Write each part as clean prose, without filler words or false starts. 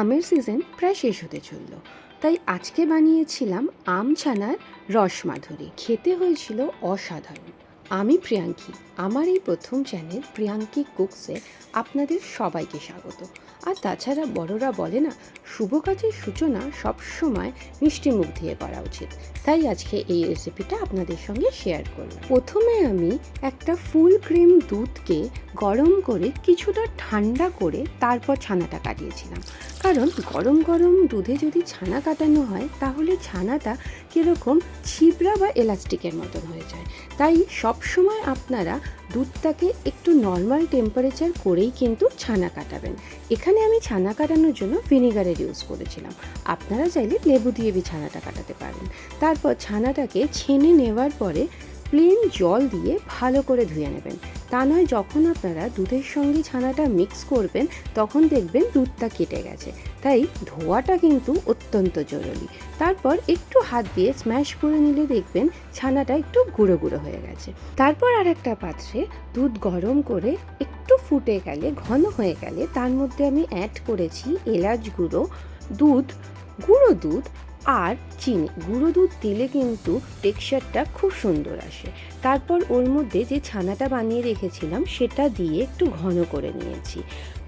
আমের সিজন প্রায় শেষ হতে চলল, তাই আজকে বানিয়েছিলাম আম ছানার রসমাধুরী। খেতে হয়েছিল অসাধারণ। আমি প্রিয়াঙ্কি, আমার এই প্রথম চ্যানেল প্রিয়াঙ্কি কুকসে আপনাদের সবাইকে স্বাগত। আর তাছাড়া বড়রা বলে না, শুভ কাজের সূচনা সবসময় মিষ্টি মুখ দিয়ে করা উচিত, তাই আজকে এই রেসিপিটা আপনাদের সঙ্গে শেয়ার করলাম। প্রথমে আমি একটা ফুল ক্রিম দুধকে গরম করে কিছুটা ঠান্ডা করে তারপর ছানাটা কাটিয়েছিলাম। কারণ গরম গরম দুধে যদি ছানা কাটানো হয় তাহলে ছানাটা কীরকম ছিবড়া বা এলাস্টিকের মতন হয়ে যায়। তাই সবসময় আপনারা দুধটাকে একটু নর্মাল টেম্পারেচার করেই কিন্তু ছানা কাটাবেন। এখানে আমি ছানা কাটানোর জন্য ভিনেগারের ইউজ করেছিলাম, আপনারা চাইলে লেবু দিয়ে ছানাটা কাটাতে পারেন। তারপর ছানাটাকে ছেনে নেওয়ার পরে প্লেন জল দিয়ে ভালো করে ধুয়ে নেবেন। তা নয় যখন আপনারা দুধের সঙ্গে ছানাটা মিক্স করবেন তখন দেখবেন দুধটা কেটে গেছে, তাই ধোয়াটা কিন্তু অত্যন্ত জরুরি। তারপর একটু হাত দিয়ে স্ম্যাশ করে নিলে দেখবেন ছানাটা একটু গুঁড়ো গুঁড়ো হয়ে গেছে। তারপর আর একটা পাত্রে দুধ গরম করে একটু ফুটে গেলে, ঘন হয়ে গেলে তার মধ্যে আমি অ্যাড করেছি এলাচ গুঁড়ো, গুঁড়ো দুধ আর চিনি। গুঁড়ো দুধ দিলে কিন্তু টেক্সচারটা খুব সুন্দর আসে। তারপর ওর মধ্যে যে ছানাটা বানিয়ে রেখেছিলাম সেটা দিয়ে একটু ঘন করে নিয়েছি।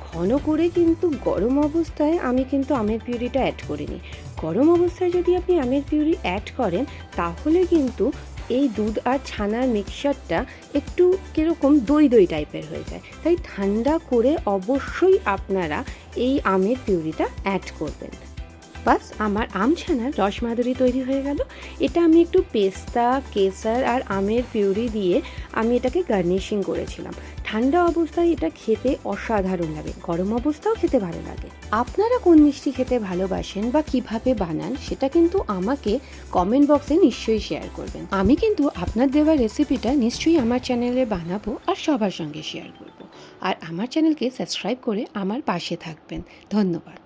ঘন করে কিন্তু গরম অবস্থায় আমি কিন্তু আমের পিউরিটা অ্যাড করিনি। গরম অবস্থায় যদি আপনি আমের পিউরি অ্যাড করেন তাহলে কিন্তু এই দুধ আর ছানার মিক্সচারটা একটু কীরকম দই দই টাইপের হয়ে যায়। তাই ঠান্ডা করে অবশ্যই আপনারা এই আমের পিউরিটা অ্যাড করবেন। বাস, আমার আম ছানার রসমাধুরী তৈরি হয়ে গেল। এটা আমি একটু পেস্তা, কেসার আর আমের পিউরি দিয়ে আমি এটাকে গার্নিশিং করেছিলাম। ঠান্ডা অবস্থায় এটা খেতে অসাধারণ লাগে, গরম অবস্থাও খেতে ভালো লাগে। আপনারা কোন মিষ্টি খেতে ভালোবাসেন বা কিভাবে বানান সেটা কিন্তু আমাকে কমেন্ট বক্সে নিশ্চয়ই শেয়ার করবেন। আমি কিন্তু আপনার দেওয়া রেসিপিটা নিশ্চয়ই আমার চ্যানেলে বানাবো আর সবার সঙ্গে শেয়ার করব। আর আমার চ্যানেলকে সাবস্ক্রাইব করে আমার পাশে থাকবেন। ধন্যবাদ।